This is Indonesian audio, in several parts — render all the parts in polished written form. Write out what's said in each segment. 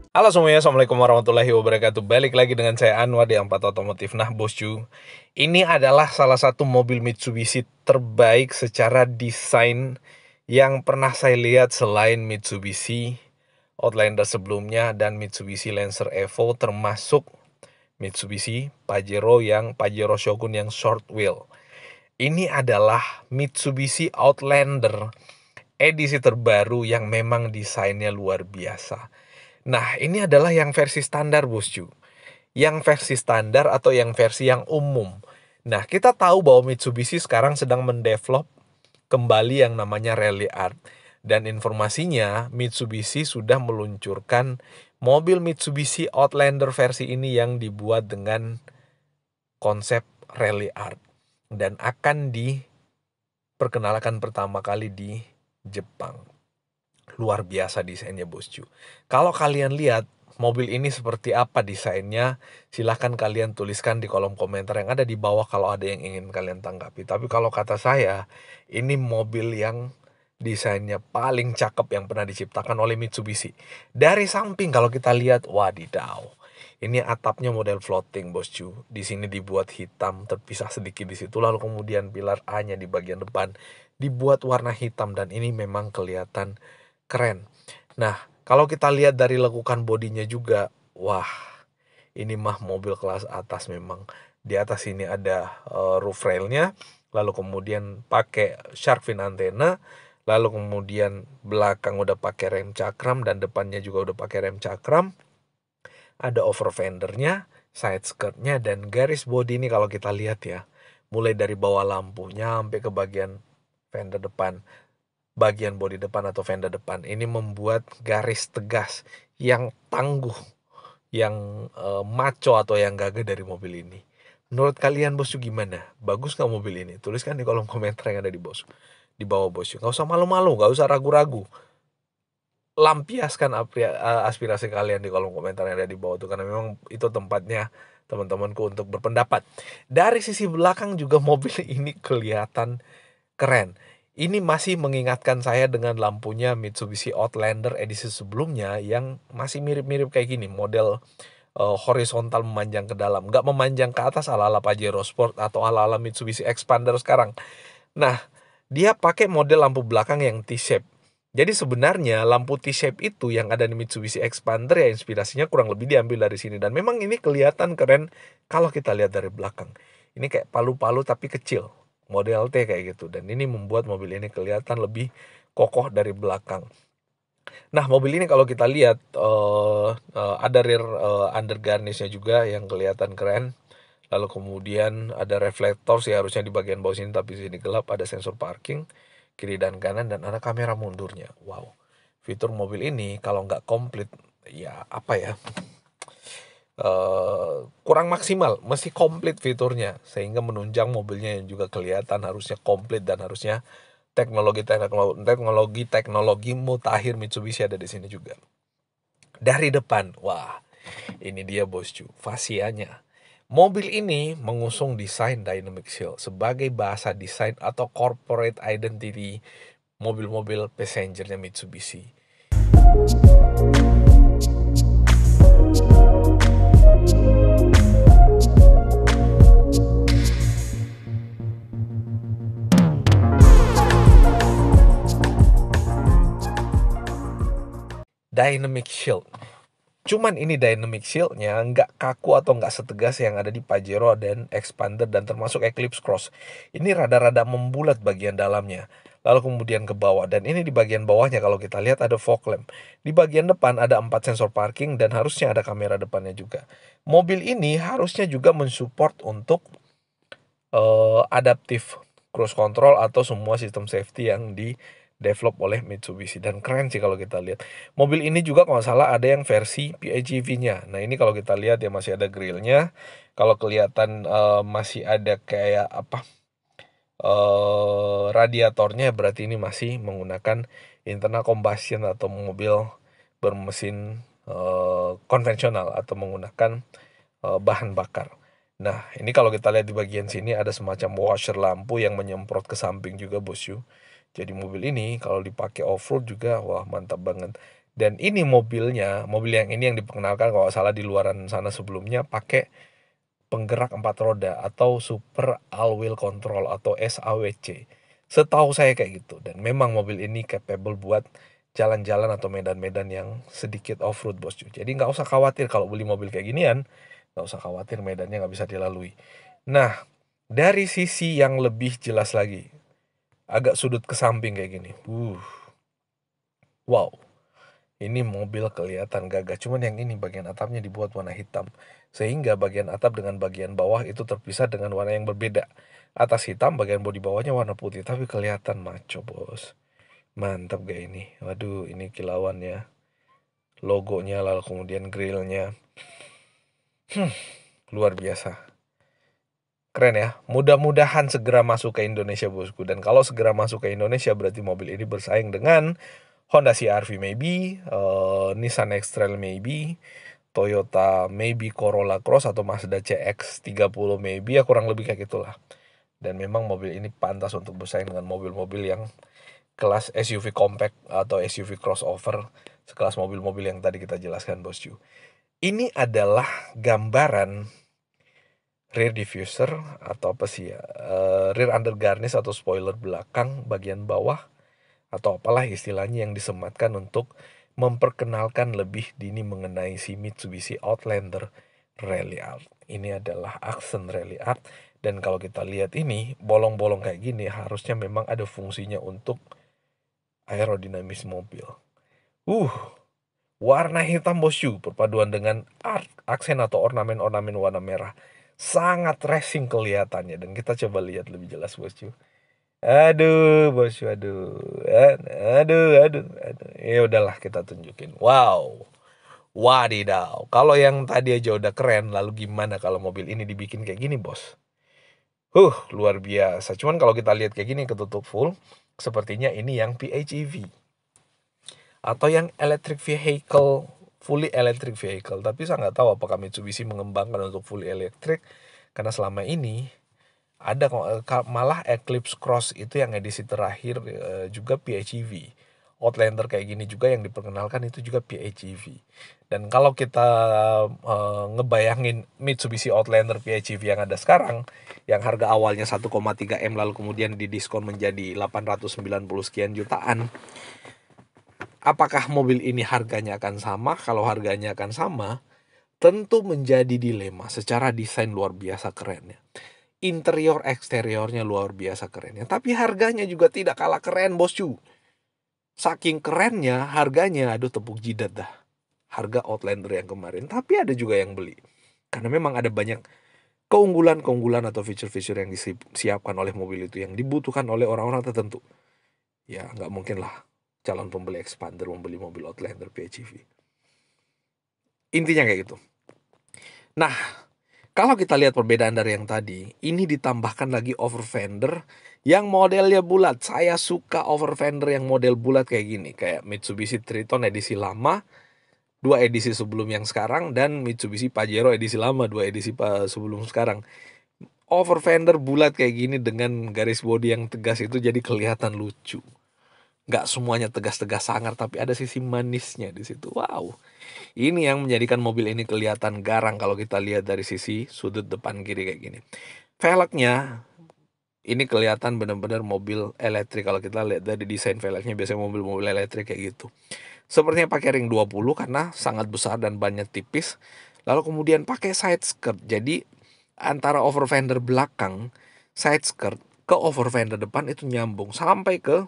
Halo semuanya, Assalamualaikum warahmatullahi wabarakatuh. Balik lagi dengan saya Anwar di Ampat Otomotif. Nah bosku, ini adalah salah satu mobil Mitsubishi terbaik secara desain yang pernah saya lihat selain Mitsubishi Outlander sebelumnya dan Mitsubishi Lancer Evo, termasuk Mitsubishi Pajero Shogun yang short wheel. Ini adalah Mitsubishi Outlander edisi terbaru yang memang desainnya luar biasa. Nah, ini adalah yang versi standar, bosku. Yang versi standar atau yang versi yang umum. Nah, kita tahu bahwa Mitsubishi sekarang sedang mendevelop kembali yang namanya Rally Art. Dan informasinya, Mitsubishi sudah meluncurkan mobil Mitsubishi Outlander versi ini yang dibuat dengan konsep Rally Art. Dan akan diperkenalkan pertama kali di Jepang. Luar biasa desainnya, bosku. Kalau kalian lihat mobil ini seperti apa desainnya, silahkan kalian tuliskan di kolom komentar yang ada di bawah kalau ada yang ingin kalian tanggapi. Tapi kalau kata saya, ini mobil yang desainnya paling cakep yang pernah diciptakan oleh Mitsubishi. Dari samping kalau kita lihat, wadidaw. Ini atapnya model floating, bosku. Di sini dibuat hitam, terpisah sedikit di situ. Lalu kemudian pilar A-nya di bagian depan dibuat warna hitam dan ini memang kelihatan keren. Nah, kalau kita lihat dari lekukan bodinya juga, wah, ini mah mobil kelas atas memang. Di atas ini ada roof railnya, lalu kemudian pakai shark fin antena, lalu kemudian belakang udah pakai rem cakram dan depannya juga udah pakai rem cakram. Ada over fendernya, side skirtnya, dan garis bodi ini kalau kita lihat ya, mulai dari bawah lampunya sampai ke bagian fender depan, bagian bodi depan atau fender depan ini membuat garis tegas yang tangguh, yang maco atau yang gagah dari mobil ini. Menurut kalian bosku gimana? Bagus nggak mobil ini? Tuliskan di kolom komentar yang ada di bawah bosku. Nggak usah malu-malu, nggak usah ragu-ragu. Lampiaskan aspirasi kalian di kolom komentar yang ada di bawah itu, karena memang itu tempatnya teman-temanku untuk berpendapat. Dari sisi belakang juga mobil ini kelihatan keren. Ini masih mengingatkan saya dengan lampunya Mitsubishi Outlander edisi sebelumnya yang masih mirip-mirip kayak gini, model horizontal memanjang ke dalam, nggak memanjang ke atas ala-ala Pajero Sport atau ala-ala Mitsubishi Expander sekarang. Nah, dia pakai model lampu belakang yang T-shape. Jadi sebenarnya lampu T-shape itu yang ada di Mitsubishi Expander ya inspirasinya kurang lebih diambil dari sini. Dan memang ini kelihatan keren kalau kita lihat dari belakang. Ini kayak palu-palu tapi kecil, model T kayak gitu. Dan ini membuat mobil ini kelihatan lebih kokoh dari belakang. Nah, mobil ini kalau kita lihat ada rear under garnish-nya juga yang kelihatan keren. Lalu kemudian ada reflektor sih harusnya di bagian bawah sini, tapi sini gelap. Ada sensor parking kiri dan kanan dan ada kamera mundurnya. Wow, fitur mobil ini kalau nggak komplit ya apa ya, kurang maksimal. Mesti komplit fiturnya sehingga menunjang mobilnya yang juga kelihatan harusnya komplit dan harusnya teknologi mutakhir Mitsubishi ada di sini juga. Dari depan, wah, ini dia bosku, fasianya. Mobil ini mengusung desain Dynamic Shield sebagai bahasa desain atau corporate identity mobil-mobil passengernya Mitsubishi. Dynamic Shield. Cuman ini Dynamic Shield-nya nggak kaku atau nggak setegas yang ada di Pajero dan Expander dan termasuk Eclipse Cross. Ini rada-rada membulat bagian dalamnya. Lalu kemudian ke bawah. Dan ini di bagian bawahnya kalau kita lihat ada fog lamp. Di bagian depan ada 4 sensor parking dan harusnya ada kamera depannya juga. Mobil ini harusnya juga mensupport untuk adaptive cruise control atau semua sistem safety yang develop oleh Mitsubishi. Dan keren sih kalau kita lihat. Mobil ini juga kalau nggak salah ada yang versi PHEV-nya. Nah ini kalau kita lihat ya masih ada grillnya. Kalau kelihatan masih ada kayak apa, radiatornya, berarti ini masih menggunakan internal combustion atau mobil bermesin konvensional atau menggunakan bahan bakar. Nah ini kalau kita lihat di bagian sini ada semacam washer lampu yang menyemprot ke samping juga bosku. Jadi mobil ini kalau dipakai off-road juga wah mantap banget. Dan ini mobilnya, mobil yang ini yang diperkenalkan kalau nggak salah di luaran sana sebelumnya pakai penggerak 4 roda atau Super All-Wheel Control atau SAWC. Setahu saya kayak gitu. Dan memang mobil ini capable buat jalan-jalan atau medan-medan yang sedikit off-road, bosku. Jadi nggak usah khawatir kalau beli mobil kayak ginian, nggak usah khawatir medannya nggak bisa dilalui. Nah, dari sisi yang lebih jelas lagi, agak sudut ke samping kayak gini. Wow. Ini mobil kelihatan gagah, cuman yang ini bagian atapnya dibuat warna hitam. Sehingga bagian atap dengan bagian bawah itu terpisah dengan warna yang berbeda. Atas hitam, bagian bodi bawahnya warna putih, tapi kelihatan maco, bos. Mantap gak ini? Waduh, ini kilauannya. Logonya, lalu kemudian grillnya. Luar biasa. Keren ya. Mudah-mudahan segera masuk ke Indonesia, bosku. Dan kalau segera masuk ke Indonesia, berarti mobil ini bersaing dengan Honda CR-V maybe, Nissan X-Trail maybe, Toyota maybe Corolla Cross atau Mazda CX-30 maybe, ya kurang lebih kayak gitulah. Dan memang mobil ini pantas untuk bersaing dengan mobil-mobil yang kelas SUV compact atau SUV crossover, sekelas mobil-mobil yang tadi kita jelaskan, bosku. Ini adalah gambaran rear diffuser atau apa sih ya, rear undergarnish atau spoiler belakang bagian bawah atau apalah istilahnya yang disematkan untuk memperkenalkan lebih dini mengenai si Mitsubishi Outlander Rally Art. Ini adalah Accent Rally Art, dan kalau kita lihat ini bolong-bolong kayak gini harusnya memang ada fungsinya untuk aerodinamis mobil. Warna hitam, bosku, perpaduan dengan aksen atau ornamen-ornamen warna merah. Sangat racing kelihatannya, dan kita coba lihat lebih jelas, bosku. Aduh, bosku, aduh. Aduh. Ya udahlah, kita tunjukin. Wow. Wadidaw. Kalau yang tadi aja udah keren, lalu gimana kalau mobil ini dibikin kayak gini, bos? Luar biasa. Cuman kalau kita lihat kayak gini ketutup full, sepertinya ini yang PHEV atau yang electric vehicle, fully electric vehicle. Tapi saya nggak tahu apakah Mitsubishi mengembangkan untuk fully electric, karena selama ini ada malah Eclipse Cross itu yang edisi terakhir juga PHEV. Outlander kayak gini juga yang diperkenalkan itu juga PHEV. Dan kalau kita ngebayangin Mitsubishi Outlander PHEV yang ada sekarang, yang harga awalnya 1,3 M lalu kemudian didiskon menjadi 890 sekian jutaan, apakah mobil ini harganya akan sama? Kalau harganya akan sama, tentu menjadi dilema. Secara desain luar biasa kerennya, interior eksteriornya luar biasa kerennya, tapi harganya juga tidak kalah keren, bosku. Saking kerennya harganya, aduh tepuk jidat dah. Harga Outlander yang kemarin, tapi ada juga yang beli. Karena memang ada banyak keunggulan-keunggulan atau fitur-fitur yang disiapkan oleh mobil itu yang dibutuhkan oleh orang-orang tertentu. Ya nggak mungkin lah calon pembeli Expander membeli mobil Outlander PHEV. Intinya kayak gitu. Nah, kalau kita lihat perbedaan dari yang tadi, ini ditambahkan lagi over fender yang modelnya bulat. Saya suka over fender yang model bulat kayak gini, kayak Mitsubishi Triton edisi lama, 2 edisi sebelum yang sekarang, dan Mitsubishi Pajero edisi lama, 2 edisi sebelum sekarang. Over fender bulat kayak gini dengan garis bodi yang tegas itu jadi kelihatan lucu. Nggak semuanya tegas-tegas sangar, tapi ada sisi manisnya di situ. Wow. Ini yang menjadikan mobil ini kelihatan garang kalau kita lihat dari sisi sudut depan kiri kayak gini. Velgnya ini kelihatan benar-benar mobil elektrik. Kalau kita lihat dari desain velgnya, biasanya mobil-mobil elektrik kayak gitu. Sepertinya pakai ring 20 karena sangat besar dan banyak tipis. Lalu kemudian pakai side skirt. Jadi antara over fender belakang, side skirt ke over fender depan itu nyambung sampai ke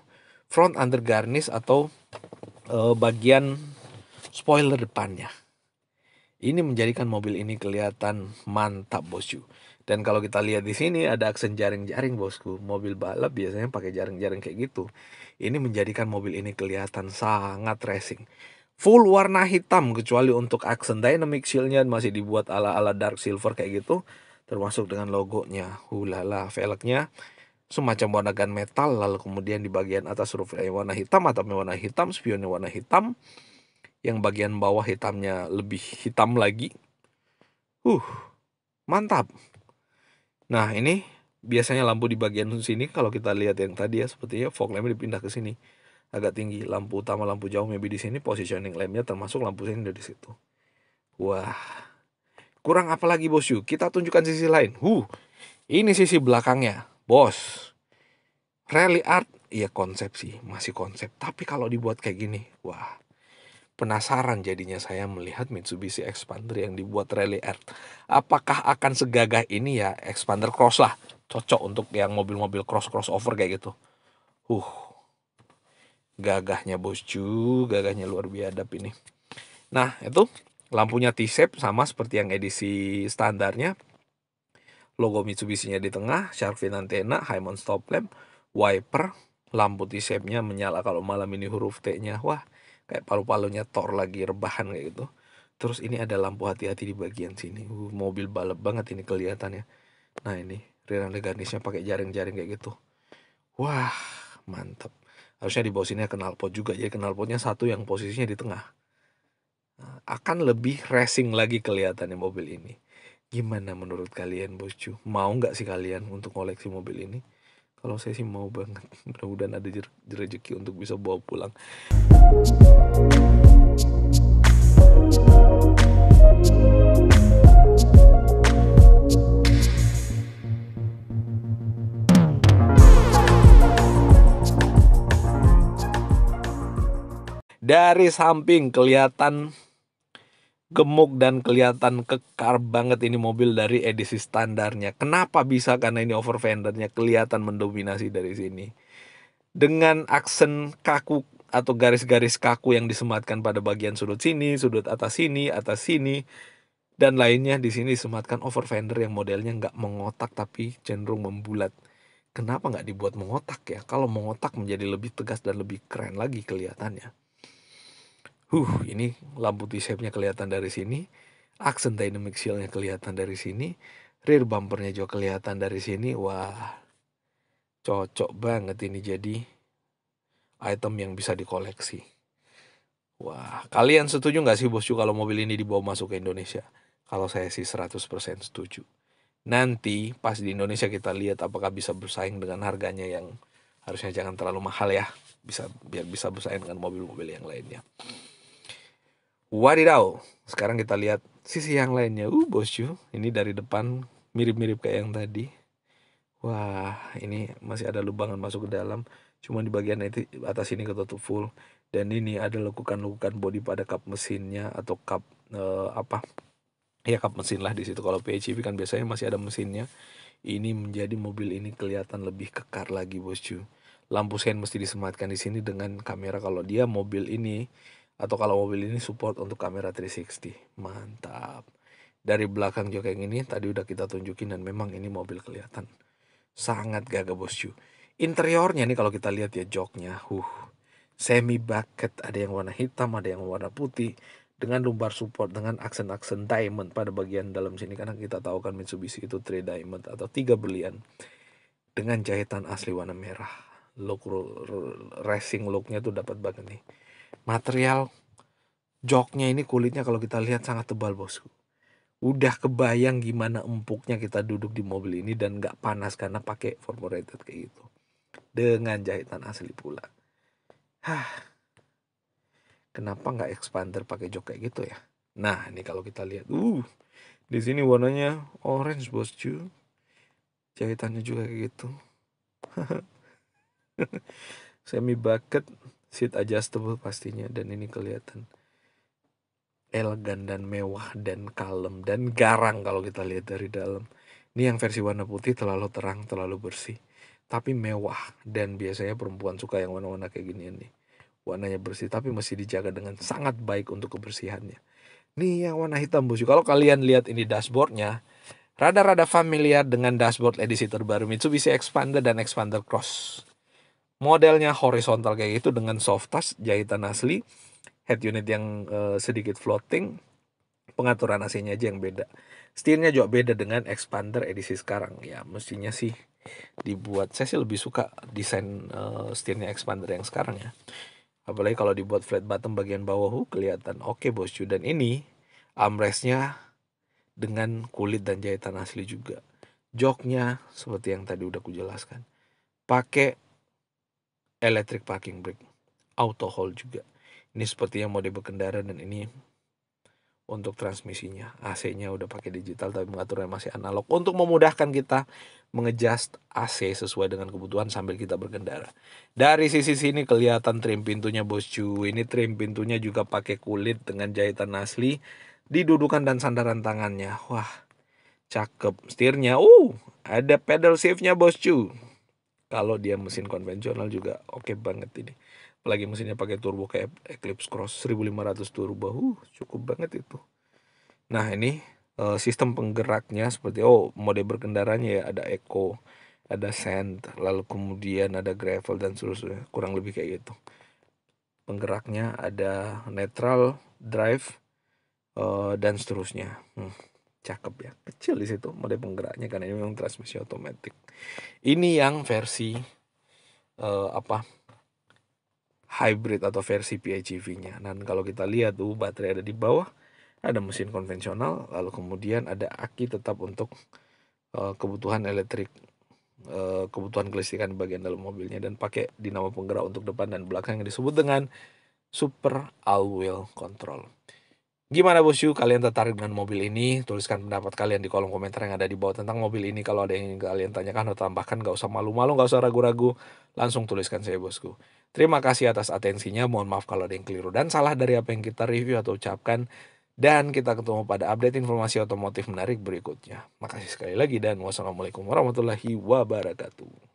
front undergarnish atau bagian spoiler depannya. Ini menjadikan mobil ini kelihatan mantap, bosku. Dan kalau kita lihat di sini ada aksen jaring-jaring, bosku. Mobil balap biasanya pakai jaring-jaring kayak gitu. Ini menjadikan mobil ini kelihatan sangat racing. Full warna hitam, kecuali untuk aksen dynamic shieldnya masih dibuat ala-ala dark silver kayak gitu, termasuk dengan logonya. Hulala, velgnya semacam warna gunmetal, lalu kemudian di bagian atas roof-nya warna hitam, atapnya warna hitam, spionnya warna hitam, yang bagian bawah hitamnya lebih hitam lagi. Mantap. Nah, ini biasanya lampu di bagian sini kalau kita lihat yang tadi ya, sepertinya fog lampnya dipindah ke sini. agak tinggi. Lampu utama, lampu jauh maybe di sini, positioning lampnya termasuk lampu sini di situ. Wah, kurang apa lagi bosku? Kita tunjukkan sisi lain. Ini sisi belakangnya, bos. Rally art, ya konsep sih, masih konsep. Tapi kalau dibuat kayak gini, wah, penasaran jadinya saya melihat Mitsubishi Expander yang dibuat rally art. Apakah akan segagah ini ya? Expander Cross lah, cocok untuk yang mobil-mobil crossover kayak gitu. Gagahnya bosku, gagahnya luar biadab ini. Nah, itu lampunya T-shape sama seperti yang edisi standarnya. Logo Mitsubishi-nya di tengah, shark fin antena, high mount stop lamp, wiper, lampu T-shape-nya menyala kalau malam ini huruf T-nya. Wah, kayak palu-palunya Thor lagi rebahan kayak gitu. Terus ini ada lampu hati-hati di bagian sini. Mobil balap banget ini kelihatannya. Nah, ini rear garnish-nya pakai jaring-jaring kayak gitu. Wah, mantap. Harusnya di bawah sini knalpot juga. Jadi knalpotnya satu yang posisinya di tengah. Nah, akan lebih racing lagi kelihatannya mobil ini. Gimana menurut kalian bosku? Mau nggak sih kalian untuk koleksi mobil ini? Kalau saya sih mau banget. Mudah-mudahan ada rezeki untuk bisa bawa pulang. Dari samping kelihatan gemuk dan kelihatan kekar banget ini mobil dari edisi standarnya. Kenapa bisa? Karena ini over fendernya kelihatan mendominasi dari sini. Dengan aksen kaku atau garis-garis kaku yang disematkan pada bagian sudut sini, sudut atas sini, dan lainnya di sini disematkan over fender yang modelnya nggak mengotak tapi cenderung membulat. Kenapa nggak dibuat mengotak ya? Kalau mengotak menjadi lebih tegas dan lebih keren lagi kelihatannya. Ini lampu T-shape-nya kelihatan dari sini, aksen dynamic shield-nya kelihatan dari sini, rear bumpernya juga kelihatan dari sini. Wah, cocok banget ini jadi item yang bisa dikoleksi. Wah, kalian setuju nggak sih bosku kalau mobil ini dibawa masuk ke Indonesia? Kalau saya sih 100% setuju. Nanti pas di Indonesia kita lihat apakah bisa bersaing dengan harganya yang harusnya jangan terlalu mahal ya. Biar bisa bersaing dengan mobil-mobil yang lainnya. Wadidaw, sekarang kita lihat sisi yang lainnya. Bosku, ini dari depan mirip-mirip kayak yang tadi. Wah, ini masih ada lubangan masuk ke dalam. Cuma di bagian atas ini ketutup full. Dan ini ada lekukan-lekukan bodi pada kap mesinnya atau kap kap mesin lah di situ. Kalau PHEV kan biasanya masih ada mesinnya. Ini menjadi mobil ini kelihatan lebih kekar lagi bosku. Lampu sen mesti disematkan di sini dengan kamera kalau dia mobil ini. Atau kalau mobil ini support untuk kamera 360. Mantap. Dari belakang juga yang ini tadi udah kita tunjukin dan memang ini mobil kelihatan sangat gagah bosku. Interiornya nih kalau kita lihat ya joknya. Semi bucket, ada yang warna hitam, ada yang warna putih. Dengan lumbar support dengan aksen-aksen diamond pada bagian dalam sini. Karena kita tahu kan Mitsubishi itu 3 diamond atau 3 berlian. Dengan jahitan asli warna merah. Look racing looknya tuh dapat banget nih. Material joknya ini kulitnya kalau kita lihat sangat tebal bosku. Udah kebayang gimana empuknya kita duduk di mobil ini dan gak panas karena pakai Formorated kayak gitu. Dengan jahitan asli pula. Kenapa nggak expander pakai jok kayak gitu ya? Nah, ini kalau kita lihat, di sini warnanya orange bosku. Jahitannya juga kayak gitu. Semi bucket, seat adjustable pastinya, dan ini kelihatan elegan dan mewah dan kalem dan garang kalau kita lihat dari dalam. Ini yang versi warna putih terlalu terang, terlalu bersih, tapi mewah, dan biasanya perempuan suka yang warna-warna kayak gini nih. Warnanya bersih tapi mesti dijaga dengan sangat baik untuk kebersihannya. Nih yang warna hitam bosku. Kalau kalian lihat ini dashboardnya, rada-rada familiar dengan dashboard edisi terbaru Mitsubishi Expander dan Expander Cross. Modelnya horizontal kayak gitu dengan soft touch, jahitan asli, head unit yang sedikit floating, pengaturan AC-nya aja yang beda. Setirnya juga beda dengan Expander edisi sekarang. Ya mestinya sih dibuat, saya sih lebih suka desain setirnya Expander yang sekarang ya. Apalagi kalau dibuat flat bottom bagian bawah kelihatan oke bosku. Dan ini armrestnya dengan kulit dan jahitan asli juga. Joknya seperti yang tadi udah kujelaskan, pakai electric parking brake. auto hold juga. Ini sepertinya mode berkendara, dan ini untuk transmisinya. AC-nya udah pakai digital tapi mengaturnya masih analog untuk memudahkan kita mengadjust AC sesuai dengan kebutuhan sambil kita berkendara. Dari sisi sini kelihatan trim pintunya bosku. Ini trim pintunya juga pakai kulit dengan jahitan asli di dudukan dan sandaran tangannya. Wah, cakep. Setirnya, ada pedal shift-nya bosku. Kalau dia mesin konvensional juga oke banget ini. Apalagi mesinnya pakai turbo kayak Eclipse Cross 1500 turbo. Cukup banget itu. Nah, ini sistem penggeraknya seperti mode berkendaranya ya, ada Eco, ada Sand, lalu kemudian ada Gravel dan seterusnya. Kurang lebih kayak gitu. Penggeraknya ada neutral, drive, dan seterusnya. Cakep ya. Kecil di situ mode penggeraknya karena ini memang transmisi otomatis. Ini yang versi hybrid atau versi PHEV-nya. Dan kalau kita lihat tuh baterai ada di bawah, ada mesin konvensional, lalu kemudian ada aki tetap untuk kebutuhan elektrik, kebutuhan kelistrikan di bagian dalam mobilnya, dan pakai dinamo penggerak untuk depan dan belakang yang disebut dengan Super All-Wheel Control. Gimana bosku, kalian tertarik dengan mobil ini? Tuliskan pendapat kalian di kolom komentar yang ada di bawah tentang mobil ini. Kalau ada yang ingin kalian tanyakan atau tambahkan, gak usah malu-malu, gak usah ragu-ragu, langsung tuliskan saya bosku. Terima kasih atas atensinya, mohon maaf kalau ada yang keliru dan salah dari apa yang kita review atau ucapkan. Dan kita ketemu pada update informasi otomotif menarik berikutnya. Makasih sekali lagi dan wassalamualaikum warahmatullahi wabarakatuh.